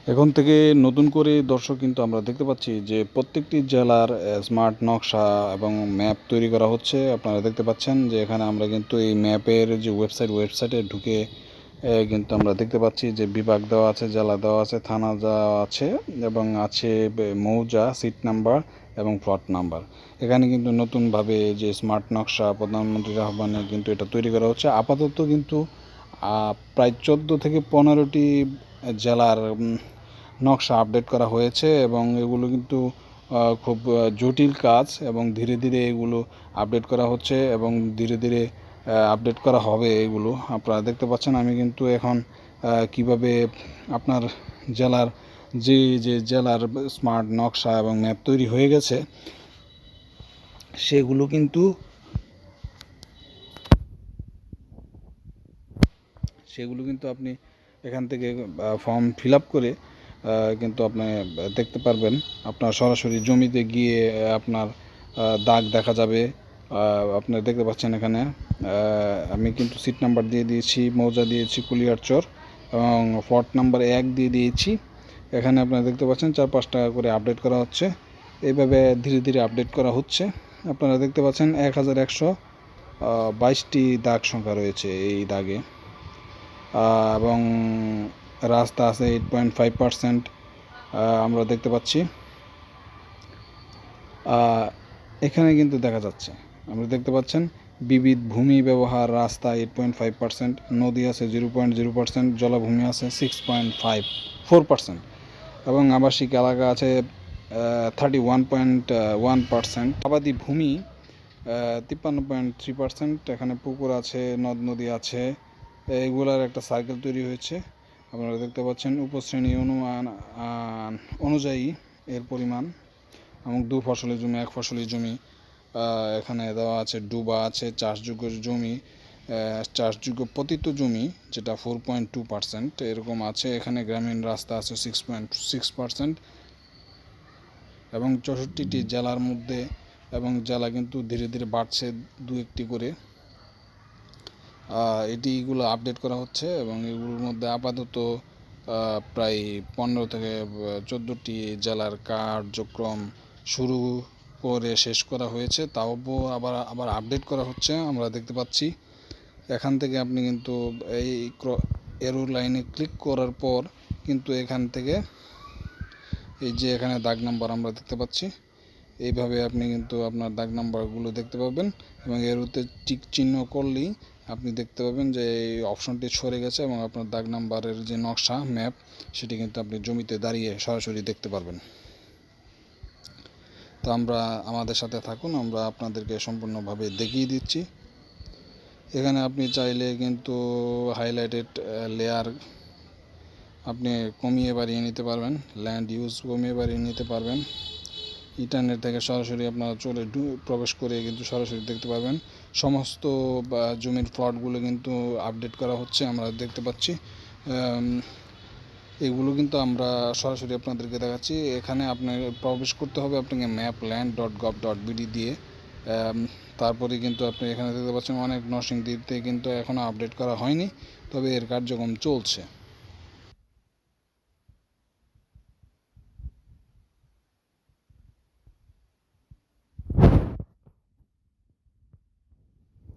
এখন থেকে নতুন করে দর্শক কিন্তু আমরা দেখতে পাচ্ছি যে প্রত্যেকটি জেলার স্মার্ট নকশা এবং ম্যাপ তৈরি করা হচ্ছে। আপনারা দেখতে পাচ্ছেন যে এখানে আমরা কিন্তু এই ম্যাপের যে ওয়েবসাইটে ঢুকে কিন্তু আমরা দেখতে পাচ্ছি যে বিভাগ দেওয়া আছে, জেলা দেওয়া আছে, থানা দেওয়া আছে এবং আছে মৌজা, সিট নাম্বার এবং প্লট নাম্বার। এখানে কিন্তু নতুনভাবে যে স্মার্ট নকশা প্রধানমন্ত্রীর আহ্বানে কিন্তু এটা তৈরি করা হচ্ছে। আপাতত কিন্তু প্রায় 14 থেকে 15টি জেলার নকশা আপডেট করা হয়েছে এবং এগুলো কিন্তু খুব জটিল কাজ এবং ধীরে ধীরে এগুলো আপডেট করা হচ্ছে এবং ধীরে ধীরে আপডেট করা হবে। এগুলো আপনারা দেখতে পাচ্ছেন। আমি কিন্তু এখন কিভাবে আপনার জেলার যে জেলার স্মার্ট নকশা এবং ম্যাপ তৈরি হয়ে গেছে সেগুলো কিন্তু আপনি এখান থেকে ফর্ম ফিল আপ করে কিন্তু আপনি দেখতে পারবেন। আপনার সরাসরি জমিতে গিয়ে আপনার দাগ দেখা যাবে। আপনারা দেখতে পাচ্ছেন এখানে আমি কিন্তু সিট নাম্বার দিয়ে দিয়েছি, মৌজা দিয়েছি কুলিয়ারচর এবং প্লট নাম্বার 1 দিয়ে দিয়েছি। এখানে আপনারা দেখতে পাচ্ছেন 4-5 টাকা করে আপডেট করা হচ্ছে। এইভাবে ধীরে ধীরে আপডেট করা হচ্ছে। আপনারা দেখতে পাচ্ছেন 1122টি দাগ সংখ্যা রয়েছে এই দাগে এবং রাস্তা আছে 8.5%। আমরা দেখতে পাচ্ছি এখানে কিন্তু দেখা যাচ্ছে, আমরা দেখতে পাচ্ছেন বিবিধ ভূমি ব্যবহার রাস্তা 8.5%, নদী আছে 0.0%, জলাভূমি আছে 6.4% এবং আবাসিক এলাকা আছে 31.1%, আবাদি ভূমি 53.3%। এখানে পুকুর আছে, নদ নদী আছে, এইগুলার একটা সার্কেল তৈরি হয়েছে। আপনারা দেখতে পাচ্ছেন উপশ্রেণী অনুমান অনুযায়ী এর পরিমাণ এবং 2 ফসলি জমি, 1 ফসলি জমি এখানে দেওয়া আছে। ডুবা আছে, চাষযোগ্য জমি, চাষযোগ্য পতিত জমি যেটা 4.2% এরকম আছে। এখানে গ্রামীণ রাস্তা আছে 6.6% এবং 64টি জেলার মধ্যে এবং জেলা কিন্তু ধীরে ধীরে বাড়ছে 2-1টি করে। এগুলো আপডেট করা হচ্ছে এবং এগুলোর মধ্যে আপাতত প্রায় 15 থেকে 14টি জেলার কার্যক্রম শুরু করে শেষ করা হয়েছে, তাও আবার আপডেট করা হচ্ছে। আমরা দেখতে পাচ্ছি এখান থেকে আপনি কিন্তু এই এরো লাইনে ক্লিক করার পর কিন্তু এখান থেকে এই যে এখানে দাগ নাম্বার আমরা দেখতে পাচ্ছি, এইভাবে আপনি কিন্তু আপনার দাগ নাম্বারগুলো দেখতে পাবেন এবং এরোতে টিক চিহ্ন করলেই আপনি দেখতে পাবেন যে এই অপশনটি সরে গেছে এবং আপনার দাগ নাম্বারের যে নকশা ম্যাপ সেটি কিন্তু আপনি জমিতে দাঁড়িয়ে সরাসরি দেখতে পারবেন। তো আমাদের সাথে থাকুন, আমরা আপনাদেরকে সম্পূর্ণভাবে দেখিয়ে দিচ্ছি। এখানে আপনি চাইলে কিন্তু হাইলাইটেড লেয়ার আপনি কমিয়ে বাড়িয়ে নিতে পারবেন, ল্যান্ড ইউজ কমিয়ে বাড়িয়ে নিতে পারবেন। ইন্টারনেট থেকে সরাসরি আপনারা প্রবেশ করে কিন্তু সরাসরি দেখতে পারবেন। সমস্ত জমির প্লটগুলো কিন্তু আপডেট করা হচ্ছে, আমরা দেখতে পাচ্ছি। এগুলো কিন্তু আমরা সরাসরি আপনাদেরকে দেখাচ্ছি। এখানে আপনার প্রবেশ করতে হবে আপনাকে mapland.gov.bd দিয়ে। তারপরে কিন্তু আপনি এখানে দেখতে পাচ্ছেন অনেক নরসিংদীতে কিন্তু এখনও আপডেট করা হয়নি, তবে এর কার্যক্রম চলছে।